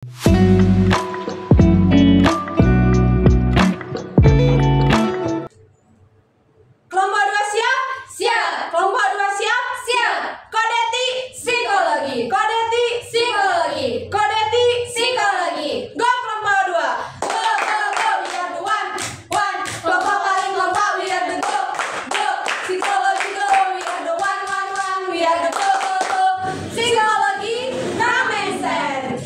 Kelompok 2 siap? Siap. Kelompok 2 siap? Siap. Kodeti psikologi. Kodeti psikologi. Kodeti psikologi. Go kelompok 2. Go, go, go. We are the one. One. Kelompok paling kompak. We are the go. Go. Psikologi go. We are the one, one, one. We are the go, go, go. Psikologi Namensen.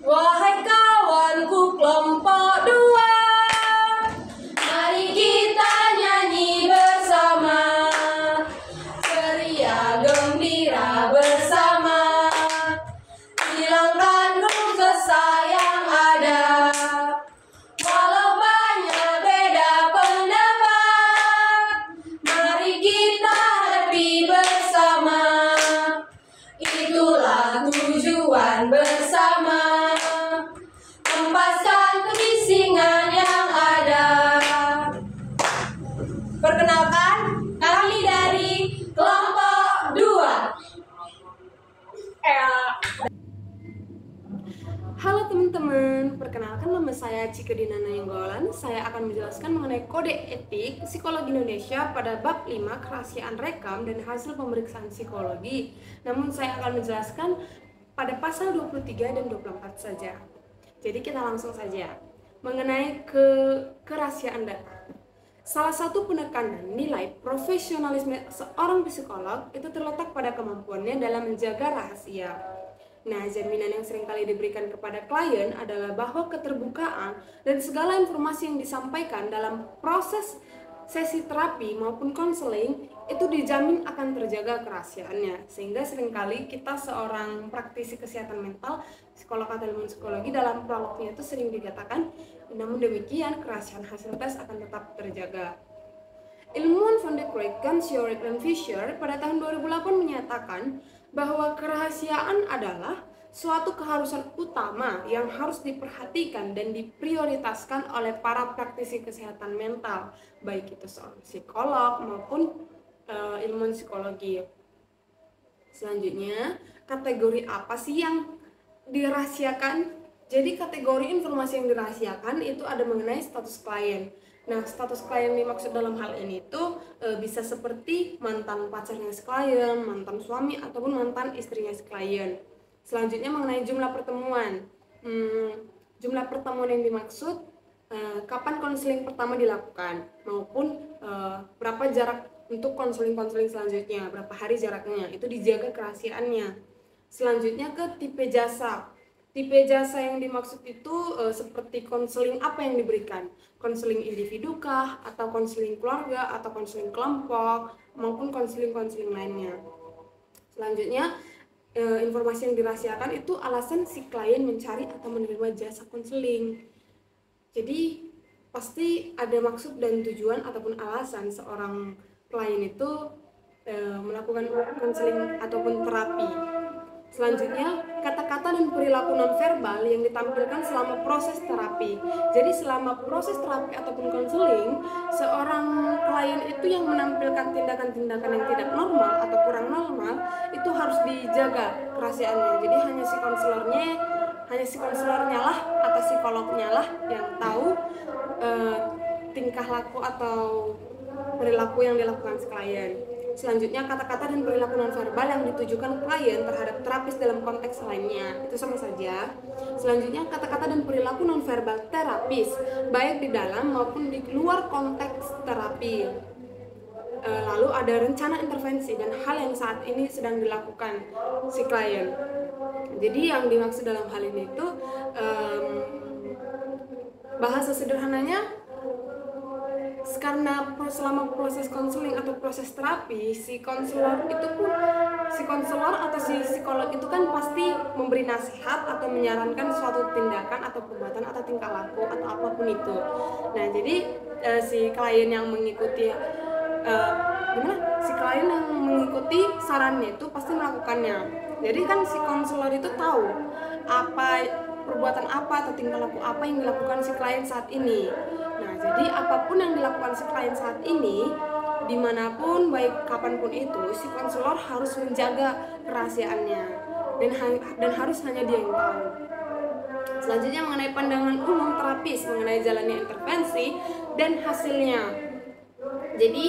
Wahai kawanku kelompok 2. Mari kita nyanyi bersama, ceria gembira bersama, hilangkan keluh kesah yang ada. Walau banyak beda pendapat, mari kita happy bersama. Itulah tujuan bersama, hempaskan kebisingan yang ada. Perkenalkan, kami dari kelompok 2. Halo teman-teman, perkenalkan nama saya Cikedina Nayenggolan. Saya akan menjelaskan mengenai kode etik psikologi Indonesia pada bab 5 kerahasiaan rekam dan hasil pemeriksaan psikologi. Namun saya akan menjelaskan pada pasal 23 dan 24 saja. Jadi kita langsung saja mengenai kerahasiaan data. Salah satu penekanan nilai profesionalisme seorang psikolog itu terletak pada kemampuannya dalam menjaga rahasia. Nah, jaminan yang seringkali diberikan kepada klien adalah bahwa keterbukaan dan segala informasi yang disampaikan dalam proses sesi terapi maupun konseling itu dijamin akan terjaga kerahasiaannya. Sehingga seringkali kita seorang praktisi kesehatan mental, psikolog atau ilmu psikologi dalam prolognya itu sering dikatakan, namun demikian kerahasiaan hasil tes akan tetap terjaga. Ilmuwan Van de Kruik, Gansjorik, dan Fisher pada tahun 2008 menyatakan bahwa kerahasiaan adalah suatu keharusan utama yang harus diperhatikan dan diprioritaskan oleh para praktisi kesehatan mental, baik itu seorang psikolog maupun ilmuwan psikologi. Selanjutnya, kategori apa sih yang dirahasiakan? Jadi kategori informasi yang dirahasiakan itu ada mengenai status klien. Nah, status klien dimaksud dalam hal ini tuh bisa seperti mantan pacarnya si klien, mantan suami, ataupun mantan istrinya si klien. Selanjutnya mengenai jumlah pertemuan. Jumlah pertemuan yang dimaksud kapan konseling pertama dilakukan, maupun berapa jarak untuk konseling-konseling selanjutnya, berapa hari jaraknya, itu dijaga kerahasiaannya. Selanjutnya ke tipe jasa. Tipe jasa yang dimaksud itu seperti konseling apa yang diberikan, konseling individu kah, atau konseling keluarga, atau konseling kelompok, maupun konseling-konseling lainnya. Selanjutnya, informasi yang dirahasiakan itu alasan si klien mencari atau menerima jasa konseling. Jadi pasti ada maksud dan tujuan ataupun alasan seorang klien itu melakukan konseling ataupun terapi. Selanjutnya, kata-kata dan perilaku nonverbal yang ditampilkan selama proses terapi. Jadi selama proses terapi ataupun konseling, seorang klien itu yang menampilkan tindakan-tindakan yang tidak normal atau kurang normal itu harus dijaga kerahasiaannya. Jadi hanya si konselornya lah atau psikolognya lah yang tahu tingkah laku atau perilaku yang dilakukan si klien. Selanjutnya, kata-kata dan perilaku nonverbal yang ditujukan klien terhadap terapis dalam konteks lainnya, itu sama saja. Selanjutnya, kata-kata dan perilaku nonverbal terapis, baik di dalam maupun di luar konteks terapi. Lalu ada rencana intervensi dan hal yang saat ini sedang dilakukan si klien. Jadi yang dimaksud dalam hal ini itu bahasa sederhananya, karena selama proses konseling atau proses terapi, si konselor atau si psikolog itu kan pasti memberi nasihat atau menyarankan suatu tindakan atau perbuatan atau tingkah laku atau apapun itu. Nah, jadi si klien yang mengikuti sarannya itu pasti melakukannya. Jadi kan si konselor itu tahu apa perbuatan apa atau tingkah laku apa yang dilakukan si klien saat ini. Nah, jadi apapun yang dilakukan si klien saat ini, dimanapun, baik kapanpun itu, si konselor harus menjaga kerahasiaannya. dan harus hanya dia yang tahu. Selanjutnya mengenai pandangan umum terapis mengenai jalannya intervensi dan hasilnya. Jadi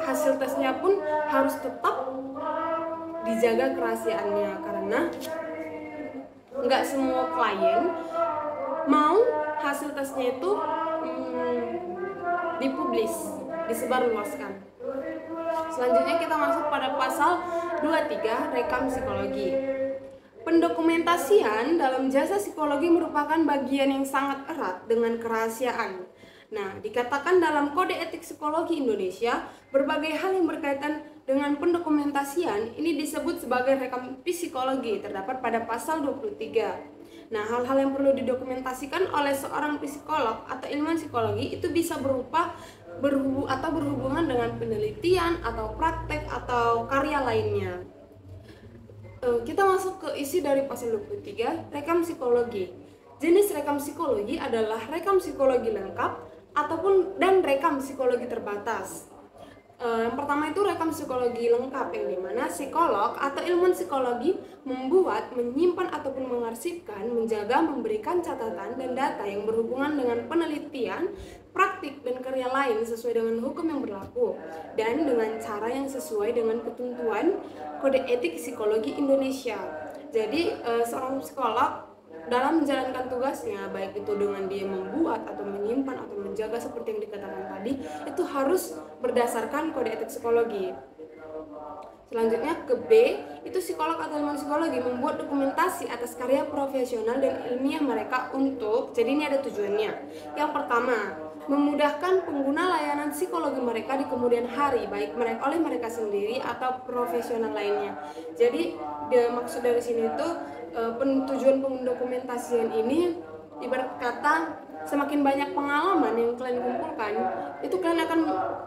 hasil tesnya pun harus tetap dijaga kerahasiaannya, karena nggak semua klien mau hasil tesnya itu dipublis, disebarluaskan. Selanjutnya kita masuk pada pasal 23 rekam psikologi. Pendokumentasian dalam jasa psikologi merupakan bagian yang sangat erat dengan kerahasiaan. Nah, dikatakan dalam Kode Etik Psikologi Indonesia, berbagai hal yang berkaitan dengan pendokumentasian ini disebut sebagai rekam psikologi, terdapat pada pasal 23. Nah, hal-hal yang perlu didokumentasikan oleh seorang psikolog atau ilmuwan psikologi itu bisa berupa berhubungan dengan penelitian atau praktek atau karya lainnya. Kita masuk ke isi dari pasal 23, rekam psikologi. Jenis rekam psikologi adalah rekam psikologi lengkap dan rekam psikologi terbatas. Yang pertama itu rekam psikologi lengkap, yang dimana psikolog atau ilmuwan psikologi membuat, menyimpan ataupun mengarsipkan, menjaga, memberikan catatan dan data yang berhubungan dengan penelitian, praktik dan karya lain sesuai dengan hukum yang berlaku dan dengan cara yang sesuai dengan ketentuan Kode Etik Psikologi Indonesia. Jadi seorang psikolog dalam menjalankan tugasnya, baik itu dengan dia membuat atau menyimpan atau menjaga seperti yang dikatakan tadi, itu harus berdasarkan Kode Etik Psikologi. Selanjutnya ke B, itu psikolog atau ilmuwan psikologi membuat dokumentasi atas karya profesional dan ilmiah mereka untuk, jadi ini ada tujuannya. Yang pertama, memudahkan pengguna layanan psikologi mereka di kemudian hari, baik oleh mereka sendiri atau profesional lainnya. Jadi maksud dari sini itu tujuan pendokumentasian ini ibarat kata semakin banyak pengalaman yang kalian kumpulkan, itu kalian akan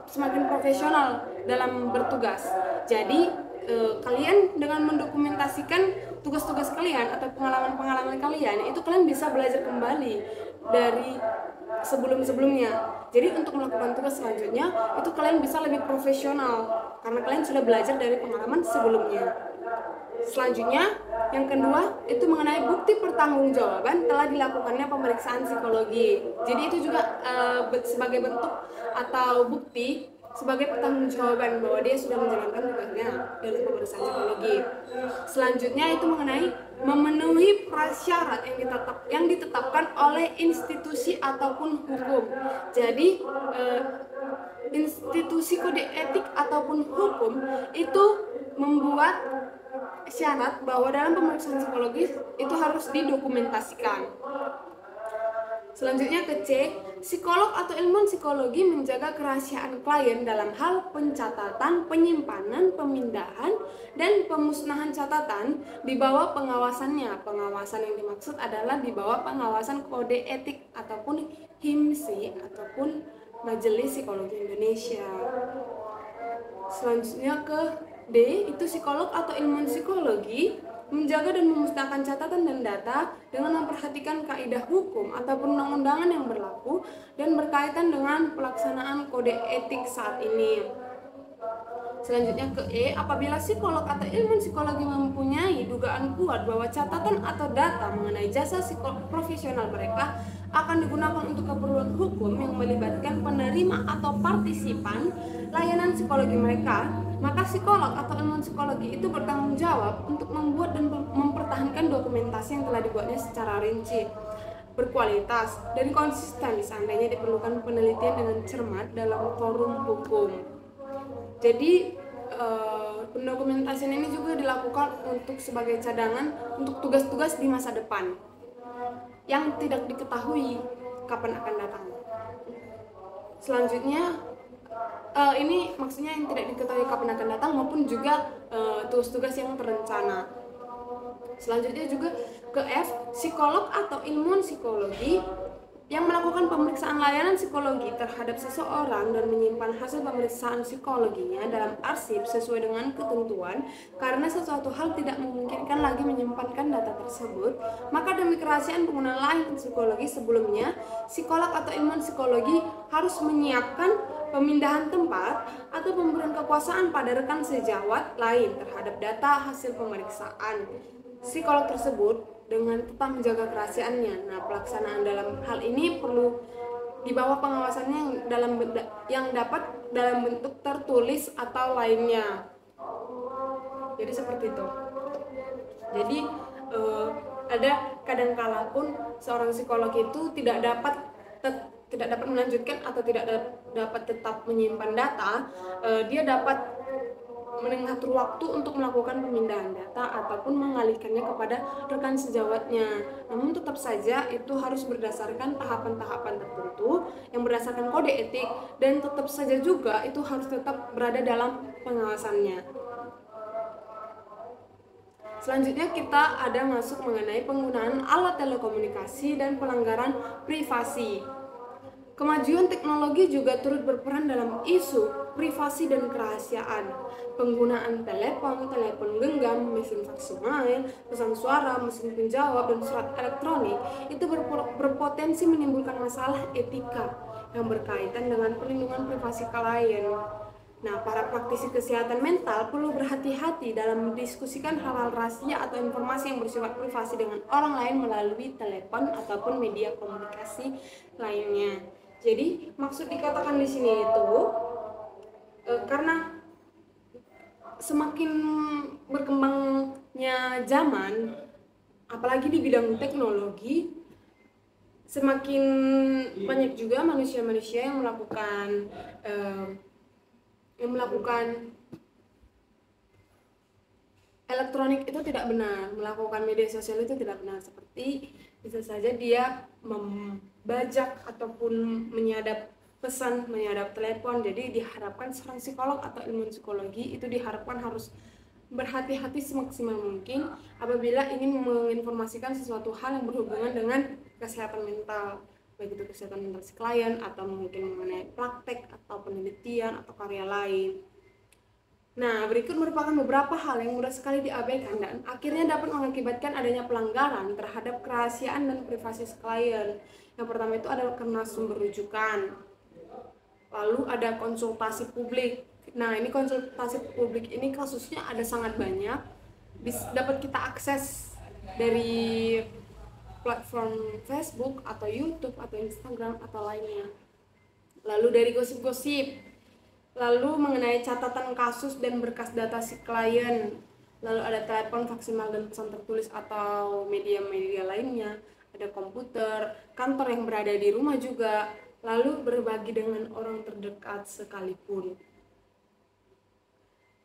semakin profesional dalam bertugas. Jadi kalian dengan mendokumentasikan tugas-tugas kalian atau pengalaman-pengalaman kalian, itu kalian bisa belajar kembali dari sebelum-sebelumnya. Jadi untuk melakukan tugas selanjutnya itu kalian bisa lebih profesional karena kalian sudah belajar dari pengalaman sebelumnya. Selanjutnya yang kedua itu mengenai bukti pertanggungjawaban telah dilakukannya pemeriksaan psikologi. Jadi itu juga sebagai bentuk atau bukti sebagai pertanggungjawaban bahwa dia sudah menjalankan tugasnya dalam pemeriksaan psikologi. Selanjutnya itu mengenai memenuhi prasyarat yang ditetapkan oleh institusi ataupun hukum. Jadi institusi kode etik ataupun hukum itu membuat syarat bahwa dalam pemeriksaan psikologis itu harus didokumentasikan. Selanjutnya ke C, psikolog atau ilmuwan psikologi menjaga kerahasiaan klien dalam hal pencatatan, penyimpanan, pemindahan, dan pemusnahan catatan di bawah pengawasannya. Pengawasan yang dimaksud adalah di bawah pengawasan kode etik ataupun HIMSI ataupun Majelis Psikologi Indonesia. Selanjutnya ke D, itu psikolog atau ilmuwan psikologi menjaga dan memusnahkan catatan dan data dengan memperhatikan kaidah hukum atau perundang-undangan yang berlaku dan berkaitan dengan pelaksanaan kode etik saat ini. Selanjutnya ke E, apabila psikolog atau ilmuwan psikologi mempunyai dugaan kuat bahwa catatan atau data mengenai jasa profesional mereka akan digunakan untuk keperluan hukum yang melibatkan penerima atau partisipan layanan psikologi mereka, maka psikolog atau ilmuwan psikologi itu bertanggung jawab untuk membuat dan mempertahankan dokumentasi yang telah dibuatnya secara rinci, berkualitas, dan konsisten seandainya diperlukan penelitian dengan cermat dalam forum hukum. Jadi pendokumentasian ini juga dilakukan untuk sebagai cadangan untuk tugas-tugas di masa depan yang tidak diketahui kapan akan datang. Selanjutnya ini maksudnya yang tidak diketahui kapan akan datang maupun juga tugas-tugas yang terencana. Selanjutnya juga ke F, psikolog atau ilmuwan psikologi yang melakukan pemeriksaan layanan psikologi terhadap seseorang dan menyimpan hasil pemeriksaan psikologinya dalam arsip sesuai dengan ketentuan karena sesuatu hal tidak memungkinkan lagi menyimpankan data tersebut, maka demi kerahasiaan pengguna layanan psikologi sebelumnya, psikolog atau ilmuwan psikologi harus menyiapkan pemindahan tempat atau pemberian kekuasaan pada rekan sejawat lain terhadap data hasil pemeriksaan. psikolog tersebut dengan tetap menjaga kerahasiaannya. Nah, pelaksanaan dalam hal ini perlu di bawah pengawasannya yang dapat dalam bentuk tertulis atau lainnya. Jadi seperti itu. Jadi ada kadangkala pun seorang psikolog itu tidak dapat melanjutkan atau tidak dapat tetap menyimpan data. Dia dapat mengatur waktu untuk melakukan pemindahan data ataupun mengalihkannya kepada rekan sejawatnya. Namun tetap saja itu harus berdasarkan tahapan-tahapan tertentu yang berdasarkan kode etik, dan tetap saja juga itu harus tetap berada dalam pengawasannya. Selanjutnya kita ada masuk mengenai penggunaan alat telekomunikasi dan pelanggaran privasi. Kemajuan teknologi juga turut berperan dalam isu privasi dan kerahasiaan. Penggunaan telepon genggam, mesin faksimiil, pesan suara, mesin penjawab, dan surat elektronik itu berpotensi menimbulkan masalah etika yang berkaitan dengan perlindungan privasi klien. Nah, para praktisi kesehatan mental perlu berhati-hati dalam mendiskusikan hal-hal rahasia atau informasi yang bersifat privasi dengan orang lain melalui telepon ataupun media komunikasi lainnya. Jadi, maksud dikatakan di sini itu karena semakin berkembangnya zaman, apalagi di bidang teknologi, semakin banyak juga manusia-manusia yang melakukan elektronik itu tidak benar, melakukan media sosial itu tidak benar, seperti bisa saja dia membajak ataupun menyadap pesan, menyadap telepon. Jadi diharapkan seorang psikolog atau ilmu psikologi itu diharapkan harus berhati-hati semaksimal mungkin apabila ingin menginformasikan sesuatu hal yang berhubungan dengan kesehatan mental, baik itu kesehatan mental si klien atau mungkin mengenai praktek atau penelitian atau karya lain. Nah, berikut merupakan beberapa hal yang mudah sekali diabaikan dan akhirnya dapat mengakibatkan adanya pelanggaran terhadap kerahasiaan dan privasi klien. Yang pertama itu adalah karena sumber rujukan. Lalu ada konsultasi publik. Nah, ini konsultasi publik ini kasusnya ada sangat banyak. Dapat kita akses dari platform Facebook atau YouTube atau Instagram atau lainnya. Lalu dari gosip-gosip. Lalu mengenai catatan kasus dan berkas data si klien. Lalu ada telepon, faksimiil, dan pesan tertulis atau media-media lainnya. Ada komputer, kantor yang berada di rumah juga. Lalu berbagi dengan orang terdekat sekalipun.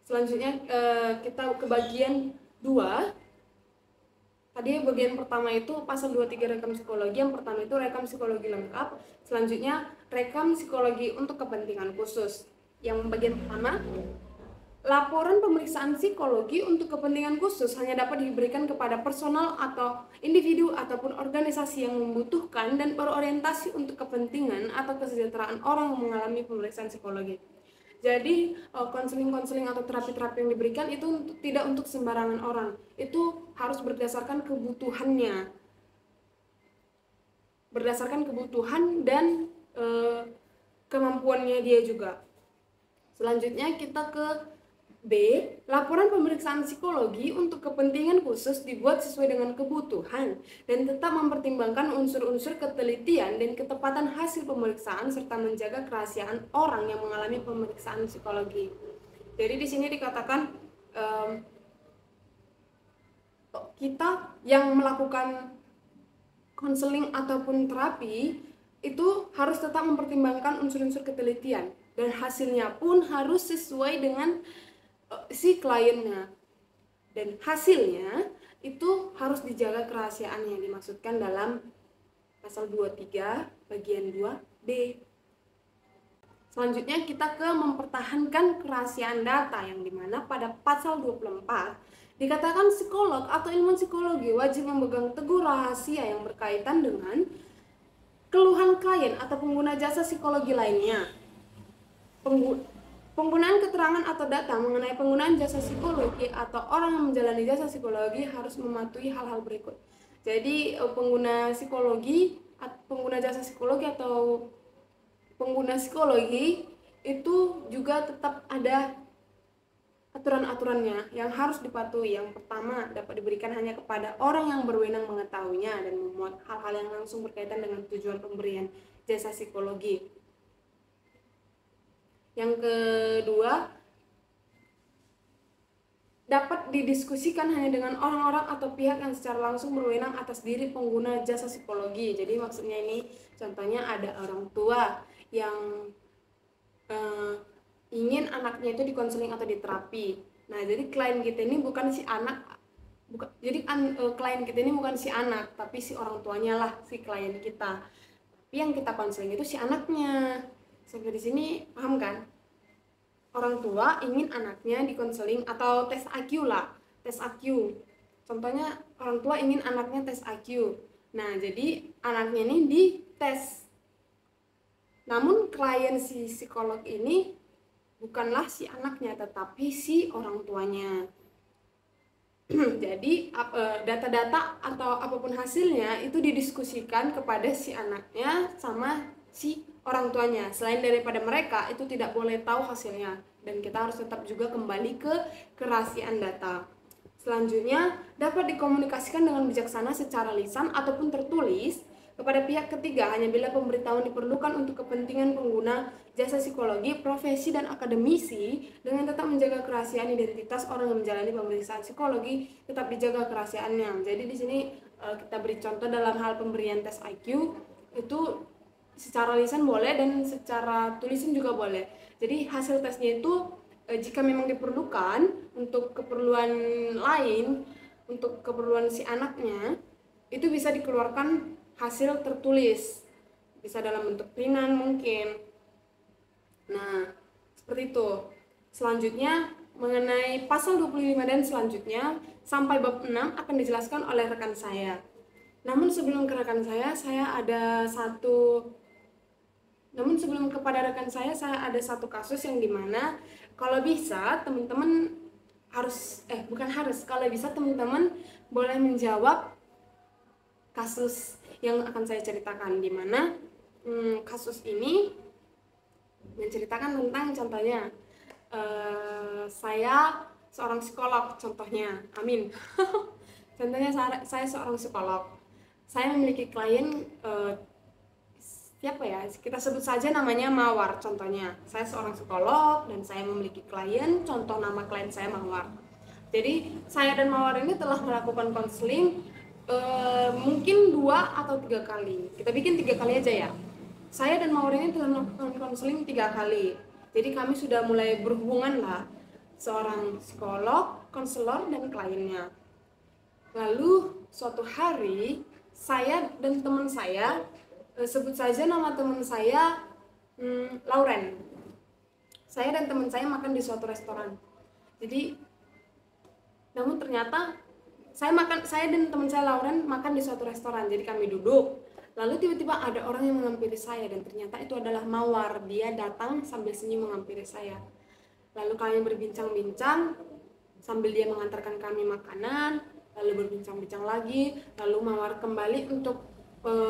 Selanjutnya kita ke bagian 2. Tadi bagian pertama itu pasal 23 rekam psikologi. Yang pertama itu rekam psikologi lengkap. Selanjutnya rekam psikologi untuk kepentingan khusus. Yang bagian pertama, laporan pemeriksaan psikologi untuk kepentingan khusus hanya dapat diberikan kepada personal atau individu ataupun organisasi yang membutuhkan dan berorientasi untuk kepentingan atau kesejahteraan orang yang mengalami pemeriksaan psikologi. Jadi konseling-konseling atau terapi-terapi yang diberikan itu tidak untuk sembarangan orang. Itu harus berdasarkan kebutuhannya. Berdasarkan kebutuhan dan kemampuannya dia juga. Selanjutnya kita ke B. Laporan pemeriksaan psikologi untuk kepentingan khusus dibuat sesuai dengan kebutuhan dan tetap mempertimbangkan unsur-unsur ketelitian dan ketepatan hasil pemeriksaan serta menjaga kerahasiaan orang yang mengalami pemeriksaan psikologi. Jadi di sini dikatakan kita yang melakukan konseling ataupun terapi itu harus tetap mempertimbangkan unsur-unsur ketelitian dan hasilnya pun harus sesuai dengan si kliennya, dan hasilnya itu harus dijaga kerahasiaan yang dimaksudkan dalam pasal 23 bagian 2D. Selanjutnya kita ke mempertahankan kerahasiaan data, yang dimana pada pasal 24 dikatakan psikolog atau ilmu psikologi wajib memegang teguh rahasia yang berkaitan dengan keluhan klien atau pengguna jasa psikologi lainnya. Penggunaan keterangan atau data mengenai penggunaan jasa psikologi atau orang yang menjalani jasa psikologi harus mematuhi hal-hal berikut. Jadi pengguna jasa psikologi atau pengguna psikologi itu juga tetap ada aturan-aturannya yang harus dipatuhi. Yang pertama, dapat diberikan hanya kepada orang yang berwenang mengetahuinya dan memuat hal-hal yang langsung berkaitan dengan tujuan pemberian jasa psikologi. Yang kedua, dapat didiskusikan hanya dengan orang-orang atau pihak yang secara langsung berwenang atas diri pengguna jasa psikologi. Jadi maksudnya ini contohnya ada orang tua yang ingin anaknya itu dikonseling atau diterapi. Nah, jadi klien kita ini bukan si anak, klien kita ini bukan si anak, tapi si orang tuanya lah si klien kita. Tapi yang kita konseling itu si anaknya. Sampai di sini paham kan? Orang tua ingin anaknya dikonseling atau tes IQ lah, tes IQ. Contohnya orang tua ingin anaknya tes IQ. Nah, jadi anaknya ini dites. Namun klien si psikolog ini bukanlah si anaknya, tetapi si orang tuanya. Jadi data-data atau apapun hasilnya itu didiskusikan kepada si anaknya sama si orang tuanya. Selain daripada mereka itu tidak boleh tahu hasilnya, dan kita harus tetap juga kembali ke kerahasiaan data. Selanjutnya, dapat dikomunikasikan dengan bijaksana secara lisan ataupun tertulis kepada pihak ketiga hanya bila pemberitahuan diperlukan untuk kepentingan pengguna jasa psikologi, profesi, dan akademisi, dengan tetap menjaga kerahasiaan identitas orang yang menjalani pemeriksaan psikologi, tetap dijaga kerahasiaannya. Jadi di sini kita beri contoh dalam hal pemberian tes IQ itu secara lisan boleh dan secara tulisan juga boleh. Jadi hasil tesnya itu jika memang diperlukan untuk keperluan lain, untuk keperluan si anaknya, itu bisa dikeluarkan hasil tertulis, bisa dalam bentuk printan mungkin. Nah, seperti itu. Selanjutnya mengenai pasal 25 dan selanjutnya sampai bab 6 akan dijelaskan oleh rekan saya. Namun sebelum kepada rekan saya ada satu kasus yang dimana kalau bisa teman-teman kalau bisa teman-teman boleh menjawab kasus yang akan saya ceritakan, di mana kasus ini menceritakan tentang contohnya saya seorang psikolog, contohnya, amin. Contohnya saya seorang psikolog. Saya memiliki klien kita sebut saja namanya Mawar, contohnya. Saya seorang psikolog dan saya memiliki klien, contoh nama klien saya Mawar. Jadi saya dan Mawar ini telah melakukan konseling mungkin 2 atau 3 kali. Kita bikin 3 kali aja ya. Saya dan Mawar ini telah melakukan konseling 3 kali. Jadi kami sudah mulai berhubungan lah, seorang psikolog, konselor, dan kliennya. Lalu suatu hari saya dan teman saya, sebut saja nama teman saya Lauren. Saya dan teman saya makan di suatu restoran. Jadi, namun ternyata saya dan teman saya Lauren makan di suatu restoran. Jadi kami duduk. Lalu tiba-tiba ada orang yang menghampiri saya dan ternyata itu adalah Mawar. Dia datang sambil senyum menghampiri saya. Lalu kami berbincang-bincang sambil dia mengantarkan kami makanan. Lalu berbincang-bincang lagi. Lalu Mawar kembali untuk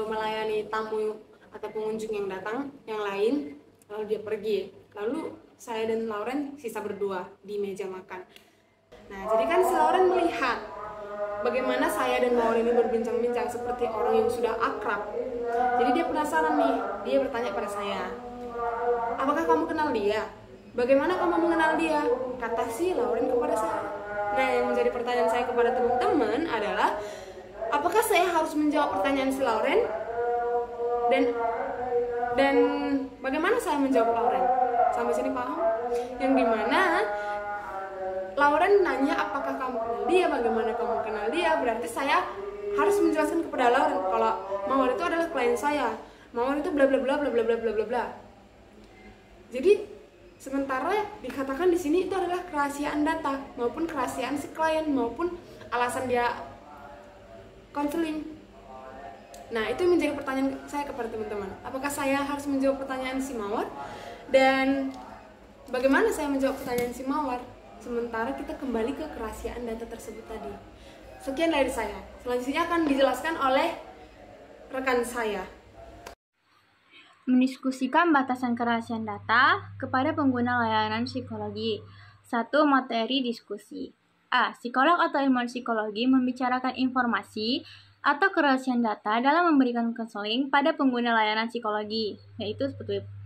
melayani tamu atau pengunjung yang datang yang lain, lalu dia pergi. Lalu saya dan Lauren sisa berdua di meja makan. Nah, jadi kan si Lauren melihat bagaimana saya dan Mawar ini berbincang-bincang seperti orang yang sudah akrab. Jadi dia penasaran nih, dia bertanya pada saya, apakah kamu kenal dia? Bagaimana kamu mengenal dia? Kata si Lauren kepada saya. Nah, yang menjadi pertanyaan saya kepada teman-teman adalah, apakah saya harus menjawab pertanyaan si Lauren? Dan bagaimana saya menjawab Lauren? Sampai sini paham? Yang dimana Lauren nanya apakah kamu kenal dia, bagaimana kamu kenal dia, berarti saya harus menjelaskan kepada Lauren kalau Mawar itu adalah klien saya. Mawar itu bla bla bla bla bla bla bla bla bla. Jadi sementara dikatakan di sini itu adalah kerahasiaan data maupun kerahasiaan si klien maupun alasan dia konseling. Nah, itu menjadi pertanyaan saya kepada teman-teman. Apakah saya harus menjawab pertanyaan si Mawar? Dan bagaimana saya menjawab pertanyaan si Mawar? Sementara kita kembali ke kerahasiaan data tersebut tadi. Sekian dari saya. Selanjutnya akan dijelaskan oleh rekan saya. Mendiskusikan batasan kerahasiaan data kepada pengguna layanan psikologi. 1. Materi diskusi. A. Psikolog atau ilmuwan psikologi membicarakan informasi atau kerahasiaan data dalam memberikan konseling pada pengguna layanan psikologi, yaitu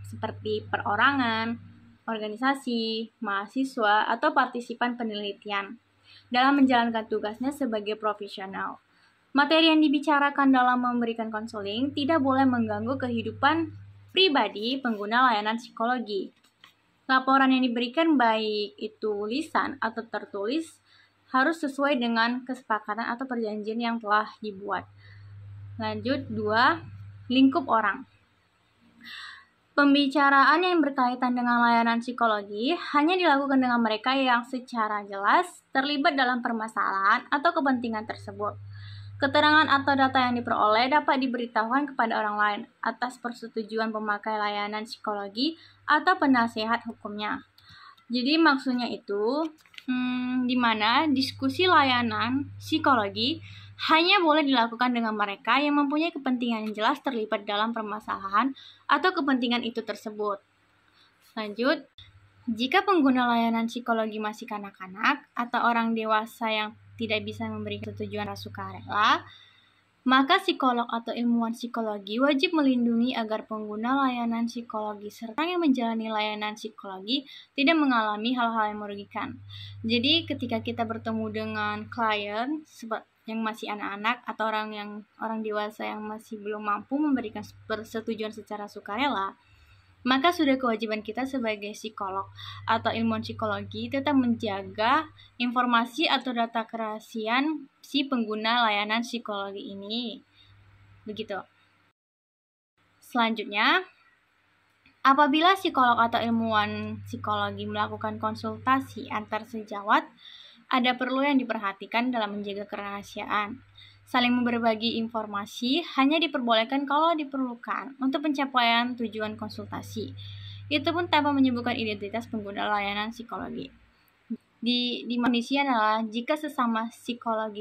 seperti perorangan, organisasi, mahasiswa, atau partisipan penelitian dalam menjalankan tugasnya sebagai profesional. Materi yang dibicarakan dalam memberikan konseling tidak boleh mengganggu kehidupan pribadi pengguna layanan psikologi. Laporan yang diberikan baik itu lisan atau tertulis harus sesuai dengan kesepakatan atau perjanjian yang telah dibuat. Lanjut, 2. Lingkup orang. Pembicaraan yang berkaitan dengan layanan psikologi hanya dilakukan dengan mereka yang secara jelas terlibat dalam permasalahan atau kepentingan tersebut. Keterangan atau data yang diperoleh dapat diberitahukan kepada orang lain atas persetujuan pemakai layanan psikologi atau penasehat hukumnya. Jadi maksudnya itu, di mana diskusi layanan psikologi hanya boleh dilakukan dengan mereka yang mempunyai kepentingan yang jelas terlibat dalam permasalahan atau kepentingan itu tersebut. Lanjut, jika pengguna layanan psikologi masih kanak-kanak atau orang dewasa yang tidak bisa memberikan persetujuan sukarela, maka psikolog atau ilmuwan psikologi wajib melindungi agar pengguna layanan psikologi serta yang menjalani layanan psikologi tidak mengalami hal-hal yang merugikan. Jadi ketika kita bertemu dengan klien yang masih anak-anak atau orang dewasa yang masih belum mampu memberikan persetujuan secara sukarela, maka sudah kewajiban kita sebagai psikolog atau ilmuwan psikologi tetap menjaga informasi atau data kerahasiaan si pengguna layanan psikologi ini. Begitu. Selanjutnya, apabila psikolog atau ilmuwan psikologi melakukan konsultasi antar sejawat, ada perlu yang diperhatikan dalam menjaga kerahasiaan. Saling berbagi informasi hanya diperbolehkan kalau diperlukan untuk pencapaian tujuan konsultasi. Itu pun tanpa menyebutkan identitas pengguna layanan psikologi. Di kondisi adalah jika sesama psikolog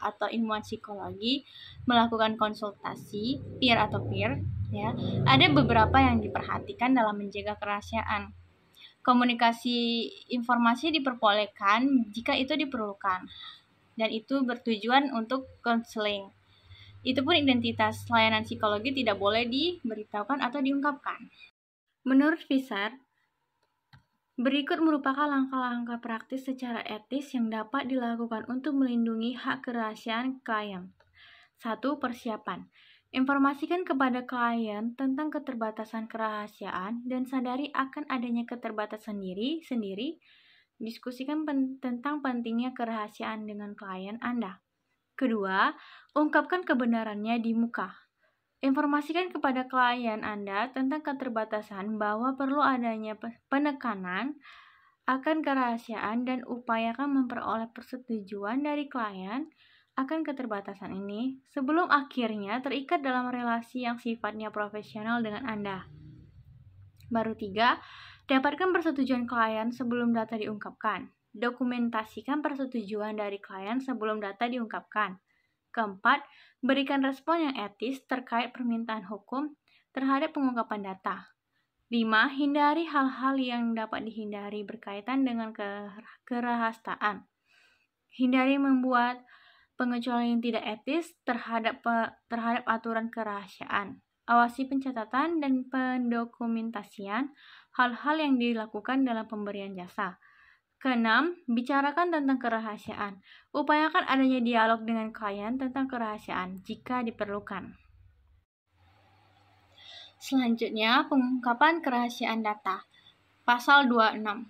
atau ilmuwan psikologi melakukan konsultasi peer atau peer, ya, ada beberapa yang diperhatikan dalam menjaga kerahasiaan. Komunikasi informasi diperbolehkan jika itu diperlukan, dan itu bertujuan untuk konseling. Itu pun identitas layanan psikologi tidak boleh diberitahukan atau diungkapkan. Menurut Fisher, berikut merupakan langkah-langkah praktis secara etis yang dapat dilakukan untuk melindungi hak kerahasiaan klien. 1. Persiapan. Informasikan kepada klien tentang keterbatasan kerahasiaan dan sadari akan adanya keterbatasan sendiri. Diskusikan tentang pentingnya kerahasiaan dengan klien Anda. Kedua, ungkapkan kebenarannya di muka. Informasikan kepada klien Anda tentang keterbatasan bahwa perlu adanya penekanan akan kerahasiaan dan upayakan memperoleh persetujuan dari klien akan keterbatasan ini sebelum akhirnya terikat dalam relasi yang sifatnya profesional dengan Anda. Baru 3, dapatkan persetujuan klien sebelum data diungkapkan. Dokumentasikan persetujuan dari klien sebelum data diungkapkan. Keempat, berikan respon yang etis terkait permintaan hukum terhadap pengungkapan data. 5, hindari hal-hal yang dapat dihindari berkaitan dengan kerahasiaan. Hindari membuat pengecualian yang tidak etis terhadap aturan kerahasiaan. Awasi pencatatan dan pendokumentasian hal-hal yang dilakukan dalam pemberian jasa. Keenam, bicarakan tentang kerahasiaan. Upayakan adanya dialog dengan klien tentang kerahasiaan jika diperlukan. Selanjutnya, pengungkapan kerahasiaan data. Pasal 26.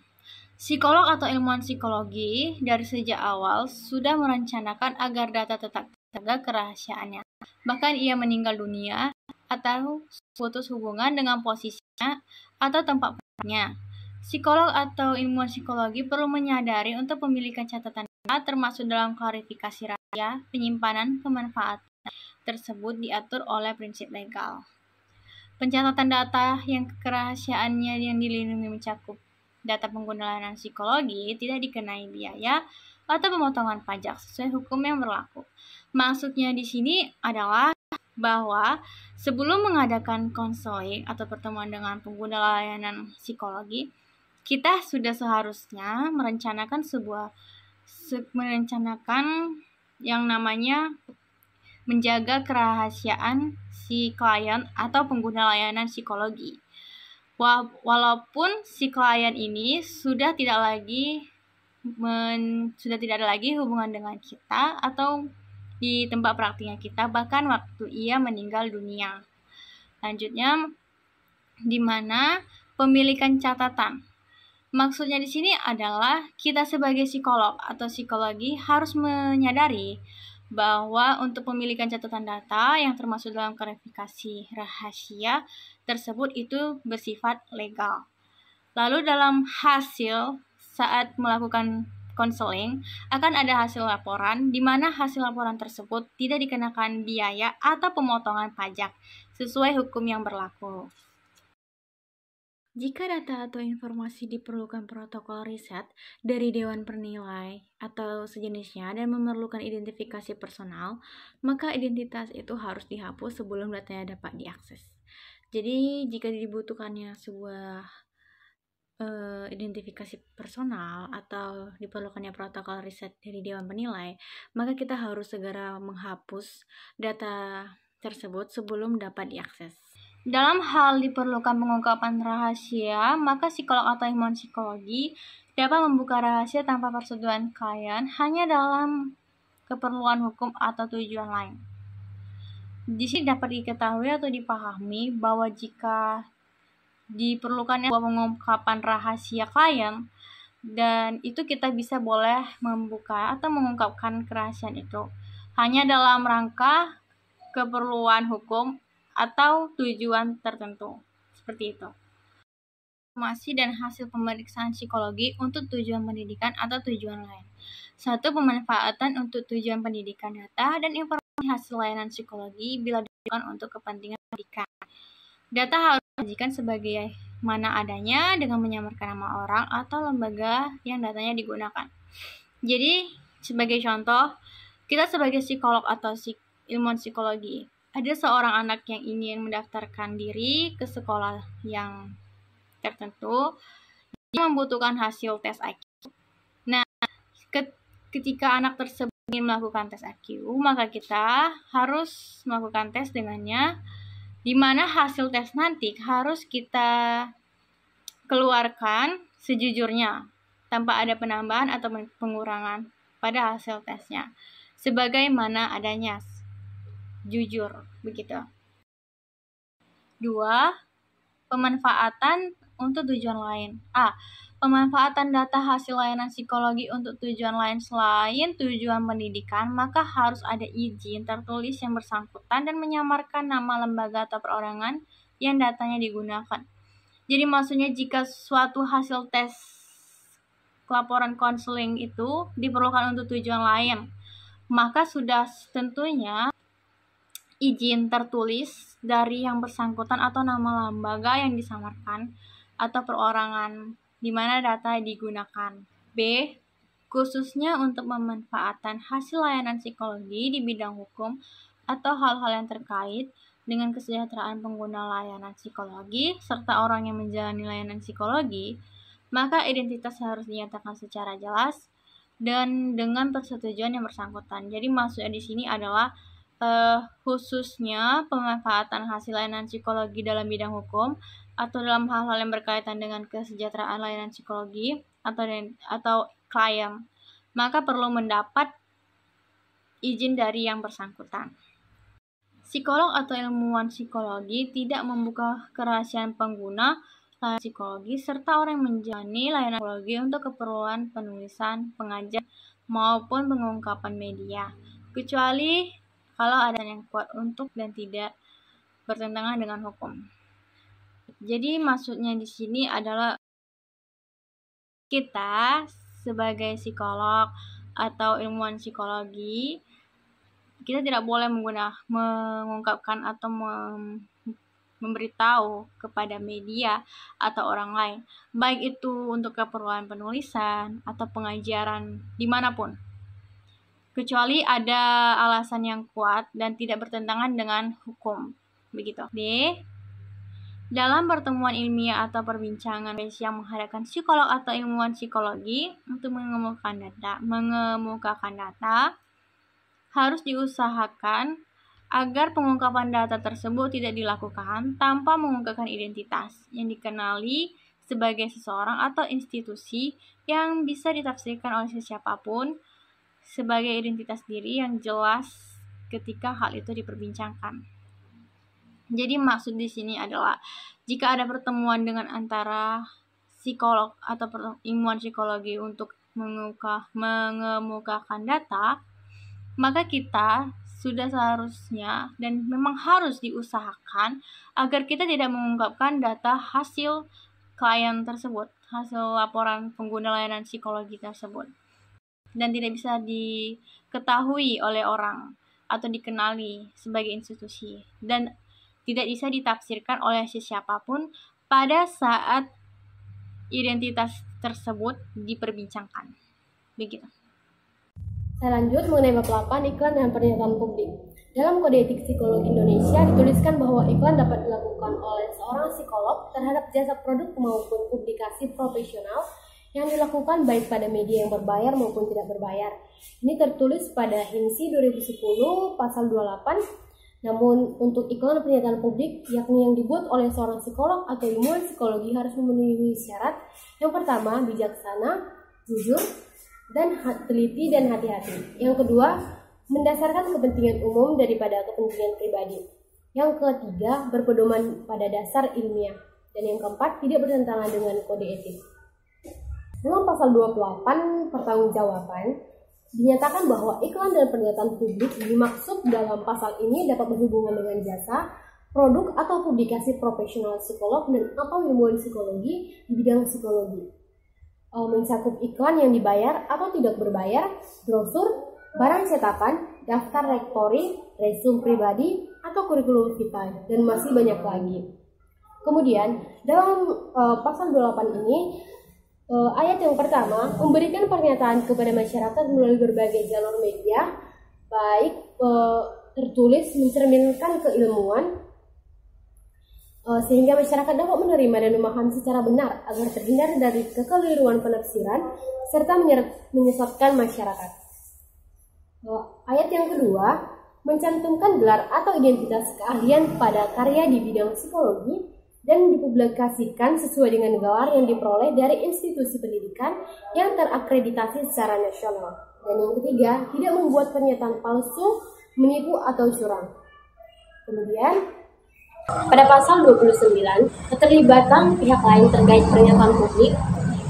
Psikolog atau ilmuwan psikologi dari sejak awal sudah merencanakan agar data tetap terjaga kerahasiaannya. Bahkan ia meninggal dunia atau putus hubungan dengan posisinya atau tempat pekerjaannya. Psikolog atau ilmuwan psikologi perlu menyadari untuk pemilikan catatan data termasuk dalam klarifikasi rahasia, penyimpanan, pemanfaatan tersebut diatur oleh prinsip legal. Pencatatan data yang kerahasiaannya yang dilindungi mencakup data pengguna layanan psikologi tidak dikenai biaya atau pemotongan pajak sesuai hukum yang berlaku. Maksudnya di sini adalah bahwa sebelum mengadakan konseling atau pertemuan dengan pengguna layanan psikologi, kita sudah seharusnya merencanakan yang namanya menjaga kerahasiaan si klien atau pengguna layanan psikologi. Walaupun si klien ini sudah tidak ada lagi hubungan dengan kita atau di tempat praktiknya kita, bahkan waktu ia meninggal dunia. Lanjutnya, di mana pemilikan catatan. Maksudnya di sini adalah kita sebagai psikolog atau psikologi harus menyadari bahwa untuk pemilikan catatan data yang termasuk dalam klasifikasi rahasia tersebut itu bersifat legal. Lalu dalam hasil saat melakukan konseling akan ada hasil laporan, di mana hasil laporan tersebut tidak dikenakan biaya atau pemotongan pajak sesuai hukum yang berlaku. Jika data atau informasi diperlukan protokol riset dari Dewan Penilai atau sejenisnya dan memerlukan identifikasi personal, maka identitas itu harus dihapus sebelum datanya dapat diakses. Jadi, jika dibutuhkannya sebuah identifikasi personal atau diperlukannya protokol riset dari Dewan Penilai, maka kita harus segera menghapus data tersebut sebelum dapat diakses. Dalam hal diperlukan pengungkapan rahasia, maka psikolog atau ilmuwan psikologi dapat membuka rahasia tanpa persetujuan klien hanya dalam keperluan hukum atau tujuan lain. Di sini dapat diketahui atau dipahami bahwa jika diperlukannya pengungkapan rahasia klien, dan itu kita boleh membuka atau mengungkapkan kerahasiaan itu hanya dalam rangka keperluan hukum atau tujuan tertentu, seperti itu. Informasi dan hasil pemeriksaan psikologi untuk tujuan pendidikan atau tujuan lain. 1. Pemanfaatan untuk tujuan pendidikan data dan informasi hasil layanan psikologi bila diperlukan untuk kepentingan pendidikan. Data harus disajikan sebagai mana adanya dengan menyamarkan nama orang atau lembaga yang datanya digunakan. Jadi, sebagai contoh, kita sebagai psikolog atau ilmuwan psikologi, ada seorang anak yang ingin mendaftarkan diri ke sekolah yang tertentu yang membutuhkan hasil tes IQ. Nah, ketika anak tersebut ingin melakukan tes IQ, maka kita harus melakukan tes dengannya, di mana hasil tes nanti harus kita keluarkan sejujurnya, tanpa ada penambahan atau pengurangan pada hasil tesnya, sebagaimana adanya. Jujur, begitu. 2. Pemanfaatan untuk tujuan lain. A. Pemanfaatan data hasil layanan psikologi untuk tujuan lain selain tujuan pendidikan, maka harus ada izin tertulis yang bersangkutan dan menyamarkan nama lembaga atau perorangan yang datanya digunakan. Jadi maksudnya jika suatu hasil tes laporan konseling itu diperlukan untuk tujuan lain, maka sudah tentunya izin tertulis dari yang bersangkutan atau nama lembaga yang disamarkan atau perorangan di mana data digunakan. B. Khususnya untuk pemanfaatan hasil layanan psikologi di bidang hukum atau hal-hal yang terkait dengan kesejahteraan pengguna layanan psikologi serta orang yang menjalani layanan psikologi, maka identitas harus dinyatakan secara jelas dan dengan persetujuan yang bersangkutan. Jadi maksudnya di sini adalah khususnya pemanfaatan hasil layanan psikologi dalam bidang hukum atau dalam hal-hal yang berkaitan dengan kesejahteraan layanan psikologi atau klien, maka perlu mendapat izin dari yang bersangkutan. Psikolog atau ilmuwan psikologi tidak membuka kerahasiaan pengguna layanan psikologi serta orang yang menjalani layanan psikologi untuk keperluan penulisan, pengajian, maupun pengungkapan media, kecuali kalau ada yang kuat untuk dan tidak bertentangan dengan hukum. Jadi maksudnya di sini adalah kita sebagai psikolog atau ilmuwan psikologi, kita tidak boleh mengungkapkan atau memberitahu kepada media atau orang lain, baik itu untuk keperluan penulisan atau pengajaran dimanapun, kecuali ada alasan yang kuat dan tidak bertentangan dengan hukum, begitu. D. Dalam pertemuan ilmiah atau perbincangan yang menghadapkan psikolog atau ilmuwan psikologi untuk mengemukakan data, harus diusahakan agar pengungkapan data tersebut tidak dilakukan tanpa mengungkapkan identitas yang dikenali sebagai seseorang atau institusi yang bisa ditafsirkan oleh siapapun sebagai identitas diri yang jelas ketika hal itu diperbincangkan. Jadi maksud di sini adalah jika ada pertemuan dengan antara psikolog atau ilmuwan psikologi untuk mengemukakan data, maka kita sudah seharusnya dan memang harus diusahakan agar kita tidak mengungkapkan data hasil klien tersebut, hasil laporan pengguna layanan psikologi tersebut, dan tidak bisa diketahui oleh orang atau dikenali sebagai institusi, dan tidak bisa ditafsirkan oleh siapapun pada saat identitas tersebut diperbincangkan. Begitu. Saya lanjut mengenai bab 8, iklan dan pernyataan publik. Dalam Kode Etik Psikologi Indonesia dituliskan bahwa iklan dapat dilakukan oleh seorang psikolog terhadap jasa produk maupun publikasi profesional yang dilakukan baik pada media yang berbayar maupun tidak berbayar. Ini tertulis pada HIMSI 2010 pasal 28. Namun untuk iklan pernyataan publik, yakni yang dibuat oleh seorang psikolog atau ilmuwan psikologi, harus memenuhi syarat. Yang pertama, bijaksana, jujur, dan teliti dan hati-hati. Yang kedua, mendasarkan kepentingan umum daripada kepentingan pribadi. Yang ketiga, berpedoman pada dasar ilmiah. Dan yang keempat, tidak bertentangan dengan kode etik. Dalam pasal 28 pertanggungjawaban, dinyatakan bahwa iklan dan pernyataan publik dimaksud dalam pasal ini dapat berhubungan dengan jasa, produk atau publikasi profesional psikolog dan atau ilmuwan psikologi di bidang psikologi. Mencakup iklan yang dibayar atau tidak berbayar, brosur, barang cetakan, daftar rektori, resume pribadi, atau kurikulum vitae, dan masih banyak lagi. Kemudian, dalam pasal 28 ini, ayat yang pertama memberikan pernyataan kepada masyarakat melalui berbagai jalur media, baik tertulis mencerminkan keilmuan, sehingga masyarakat dapat menerima dan memahami secara benar agar terhindar dari kekeliruan penafsiran serta menyesatkan masyarakat. Ayat yang kedua mencantumkan gelar atau identitas keahlian pada karya di bidang psikologi dan dipublikasikan sesuai dengan gelar yang diperoleh dari institusi pendidikan yang terakreditasi secara nasional. Dan yang ketiga, tidak membuat pernyataan palsu, menipu atau curang. Kemudian pada pasal 29, keterlibatan pihak lain terkait pernyataan publik.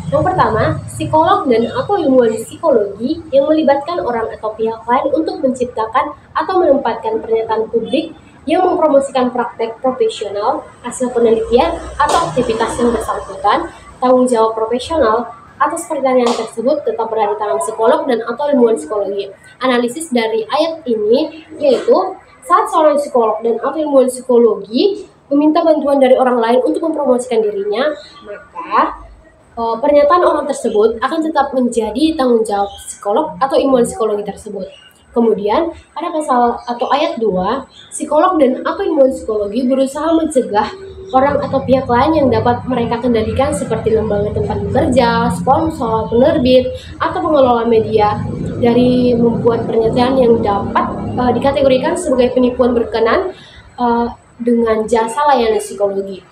Yang pertama, psikolog dan atau ilmuwan psikologi yang melibatkan orang atau pihak lain untuk menciptakan atau menempatkan pernyataan publik yang mempromosikan praktek profesional, hasil penelitian, atau aktivitas yang bersangkutan. Tanggung jawab profesional atas pertanyaan tersebut tetap berada di tangan psikolog dan atau ilmuwan psikologi. Analisis dari ayat ini yaitu saat seorang psikolog dan atau ilmuwan psikologi meminta bantuan dari orang lain untuk mempromosikan dirinya, maka pernyataan orang tersebut akan tetap menjadi tanggung jawab psikolog atau ilmuwan psikologi tersebut. Kemudian, pada pasal atau ayat 2, psikolog dan atau ilmuwan psikologi berusaha mencegah orang atau pihak lain yang dapat mereka kendalikan seperti lembaga tempat bekerja, sponsor, penerbit, atau pengelola media dari membuat pernyataan yang dapat dikategorikan sebagai penipuan berkenan dengan jasa layanan psikologi.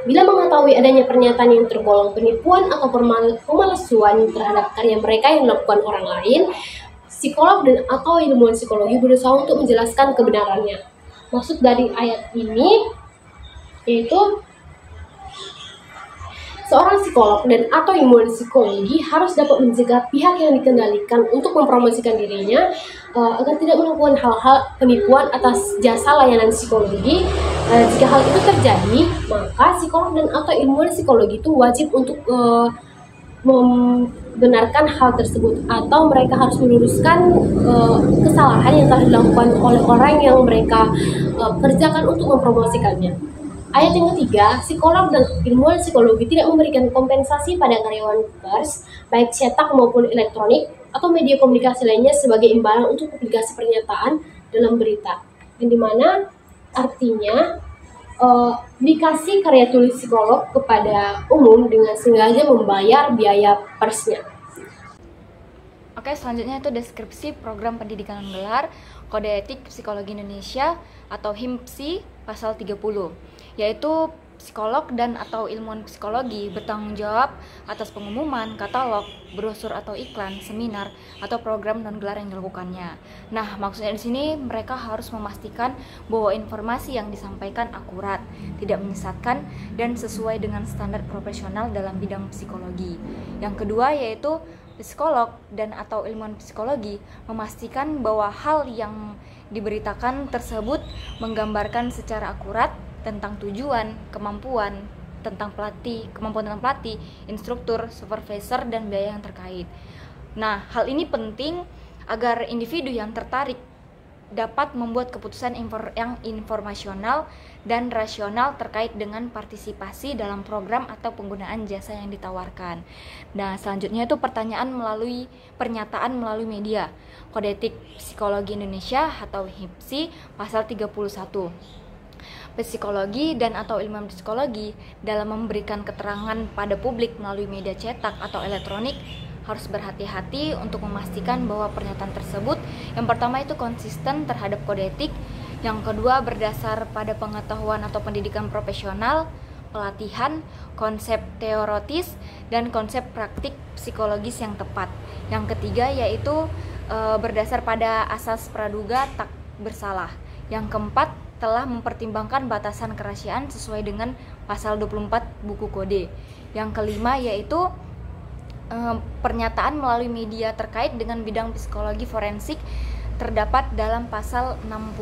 Bila mengetahui adanya pernyataan yang tergolong penipuan atau pemalsuan terhadap karya mereka yang dilakukan orang lain, psikolog dan atau ilmuwan psikologi berusaha untuk menjelaskan kebenarannya. Maksud dari ayat ini yaitu seorang psikolog dan atau ilmuwan psikologi harus dapat mencegah pihak yang dikendalikan untuk mempromosikan dirinya agar tidak melakukan hal-hal penipuan atas jasa layanan psikologi. Jika hal itu terjadi, maka psikolog dan atau ilmuwan psikologi itu wajib untuk membenarkan hal tersebut, atau mereka harus meluruskan kesalahan yang telah dilakukan oleh orang yang mereka kerjakan untuk mempromosikannya. Ayat yang ketiga, psikolog dan ilmuwan psikologi tidak memberikan kompensasi pada karyawan pers, baik cetak maupun elektronik, atau media komunikasi lainnya sebagai imbalan untuk publikasi pernyataan dalam berita. Yang dimana artinya dikasih karya tulis psikolog kepada umum dengan sengaja membayar biaya persnya. Oke, selanjutnya itu deskripsi program pendidikan gelar Kode Etik Psikologi Indonesia atau HIMPSI pasal 30, yaitu psikolog dan atau ilmuwan psikologi bertanggung jawab atas pengumuman, katalog, brosur atau iklan, seminar atau program non-gelar yang dilakukannya. Nah, maksudnya di sini mereka harus memastikan bahwa informasi yang disampaikan akurat, tidak menyesatkan dan sesuai dengan standar profesional dalam bidang psikologi. Yang kedua yaitu psikolog dan atau ilmuwan psikologi memastikan bahwa hal yang diberitakan tersebut menggambarkan secara akurat tentang tujuan, kemampuan tentang pelatih, instruktur, supervisor dan biaya yang terkait. Nah, hal ini penting agar individu yang tertarik dapat membuat keputusan yang informasional dan rasional terkait dengan partisipasi dalam program atau penggunaan jasa yang ditawarkan. Nah, selanjutnya itu pernyataan melalui media. Kode Etik Psikologi Indonesia atau HIPSI pasal 31. Psikologi dan atau ilmuwan psikologi dalam memberikan keterangan pada publik melalui media cetak atau elektronik harus berhati-hati untuk memastikan bahwa pernyataan tersebut yang pertama itu konsisten terhadap kode etik, yang kedua berdasar pada pengetahuan atau pendidikan profesional, pelatihan, konsep teoritis, dan konsep praktik psikologis yang tepat. Yang ketiga yaitu berdasar pada asas praduga tak bersalah. Yang keempat telah mempertimbangkan batasan kerahasiaan sesuai dengan pasal 24 buku kode. Yang kelima yaitu pernyataan melalui media terkait dengan bidang psikologi forensik terdapat dalam pasal 61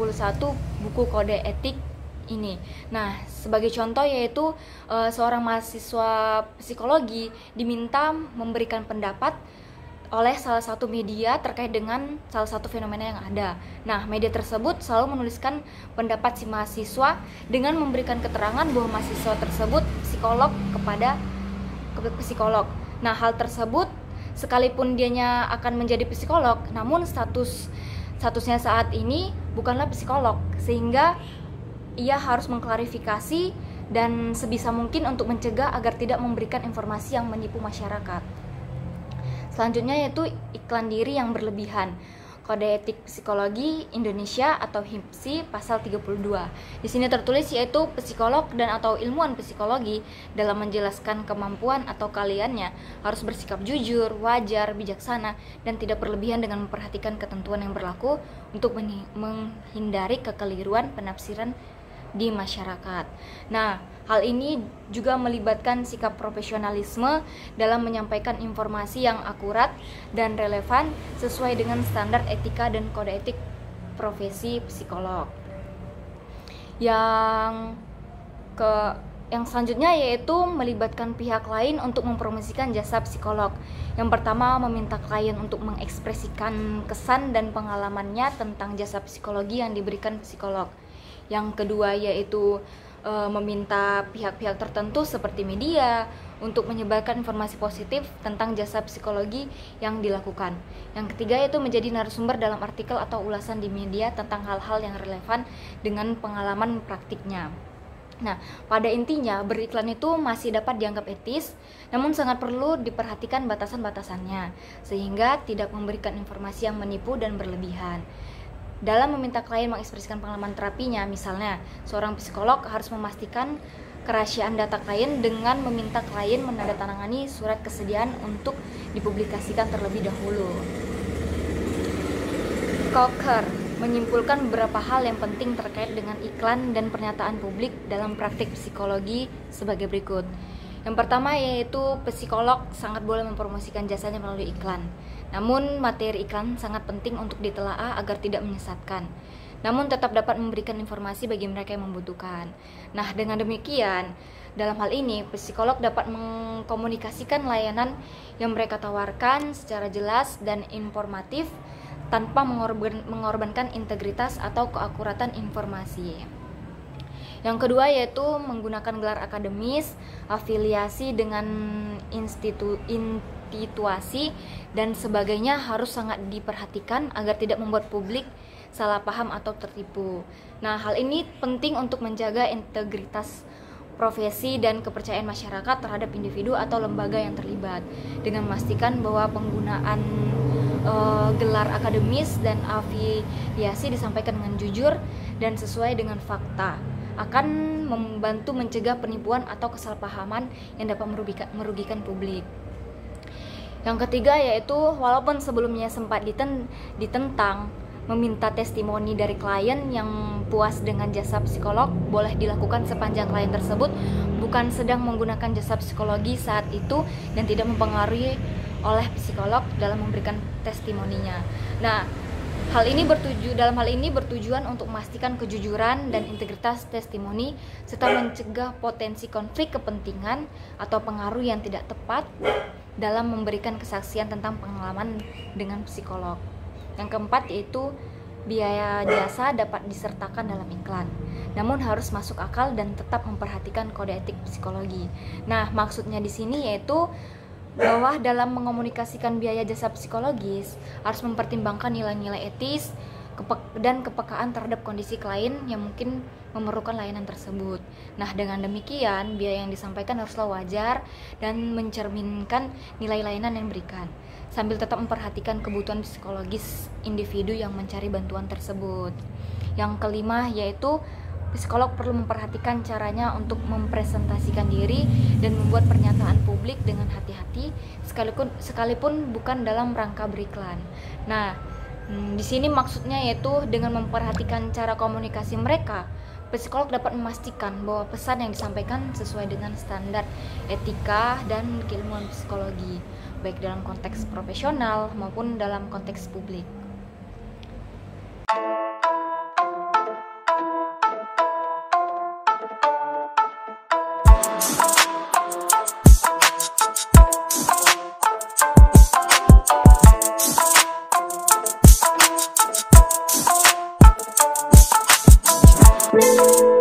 buku kode etik ini. Nah, sebagai contoh yaitu seorang mahasiswa psikologi diminta memberikan pendapat oleh salah satu media terkait dengan salah satu fenomena yang ada. Nah, media tersebut selalu menuliskan pendapat si mahasiswa dengan memberikan keterangan bahwa mahasiswa tersebut psikolog kepada psikolog. Nah, hal tersebut sekalipun dianya akan menjadi psikolog, namun statusnya saat ini bukanlah psikolog, sehingga ia harus mengklarifikasi dan sebisa mungkin untuk mencegah agar tidak memberikan informasi yang menipu masyarakat. Selanjutnya yaitu iklan diri yang berlebihan. Kode Etik Psikologi Indonesia atau HIPSI pasal 32. Di sini tertulis yaitu psikolog dan atau ilmuwan psikologi dalam menjelaskan kemampuan atau keahliannya harus bersikap jujur, wajar, bijaksana dan tidak berlebihan dengan memperhatikan ketentuan yang berlaku untuk menghindari kekeliruan penafsiran di masyarakat. Nah, hal ini juga melibatkan sikap profesionalisme dalam menyampaikan informasi yang akurat dan relevan sesuai dengan standar etika dan kode etik profesi psikolog. Yang selanjutnya yaitu melibatkan pihak lain untuk mempromosikan jasa psikolog. Yang pertama, meminta klien untuk mengekspresikan kesan dan pengalamannya tentang jasa psikologi yang diberikan psikolog. Yang kedua yaitu meminta pihak-pihak tertentu seperti media untuk menyebarkan informasi positif tentang jasa psikologi yang dilakukan. Yang ketiga yaitu menjadi narasumber dalam artikel atau ulasan di media tentang hal-hal yang relevan dengan pengalaman praktiknya. Nah, pada intinya beriklan itu masih dapat dianggap etis, namun sangat perlu diperhatikan batasan-batasannya sehingga tidak memberikan informasi yang menipu dan berlebihan. Dalam meminta klien mengekspresikan pengalaman terapinya, misalnya seorang psikolog harus memastikan kerahasiaan data klien dengan meminta klien menandatangani surat kesediaan untuk dipublikasikan terlebih dahulu. Coker menyimpulkan beberapa hal yang penting terkait dengan iklan dan pernyataan publik dalam praktik psikologi sebagai berikut. Yang pertama yaitu psikolog sangat boleh mempromosikan jasanya melalui iklan. Namun materi iklan sangat penting untuk ditelaah agar tidak menyesatkan. Namun tetap dapat memberikan informasi bagi mereka yang membutuhkan. Nah, dengan demikian, dalam hal ini psikolog dapat mengkomunikasikan layanan yang mereka tawarkan secara jelas dan informatif tanpa mengorbankan integritas atau keakuratan informasi. Yang kedua yaitu menggunakan gelar akademis, afiliasi dengan institusi dan sebagainya harus sangat diperhatikan agar tidak membuat publik salah paham atau tertipu. Nah, hal ini penting untuk menjaga integritas profesi dan kepercayaan masyarakat terhadap individu atau lembaga yang terlibat, dengan memastikan bahwa penggunaan gelar akademis dan afiliasi disampaikan dengan jujur dan sesuai dengan fakta, akan membantu mencegah penipuan atau kesalahpahaman yang dapat merugikan publik. Yang ketiga yaitu, walaupun sebelumnya sempat ditentang, meminta testimoni dari klien yang puas dengan jasa psikolog boleh dilakukan sepanjang klien tersebut bukan sedang menggunakan jasa psikologi saat itu dan tidak mempengaruhi oleh psikolog dalam memberikan testimoninya. Nah, dalam hal ini bertujuan untuk memastikan kejujuran dan integritas testimoni serta mencegah potensi konflik kepentingan atau pengaruh yang tidak tepat dalam memberikan kesaksian tentang pengalaman dengan psikolog. Yang keempat yaitu, biaya jasa dapat disertakan dalam iklan, namun harus masuk akal dan tetap memperhatikan kode etik psikologi. Nah, maksudnya di sini yaitu bahwa dalam mengomunikasikan biaya jasa psikologis harus mempertimbangkan nilai-nilai etis dan kepekaan terhadap kondisi klien yang mungkin memerlukan layanan tersebut. Nah, dengan demikian biaya yang disampaikan haruslah wajar dan mencerminkan nilai layanan yang diberikan, sambil tetap memperhatikan kebutuhan psikologis individu yang mencari bantuan tersebut. Yang kelima yaitu, psikolog perlu memperhatikan caranya untuk mempresentasikan diri dan membuat pernyataan publik dengan hati-hati, sekalipun bukan dalam rangka beriklan. Nah, di sini maksudnya yaitu dengan memperhatikan cara komunikasi mereka, psikolog dapat memastikan bahwa pesan yang disampaikan sesuai dengan standar etika dan keilmuan psikologi, baik dalam konteks profesional maupun dalam konteks publik. Thank you.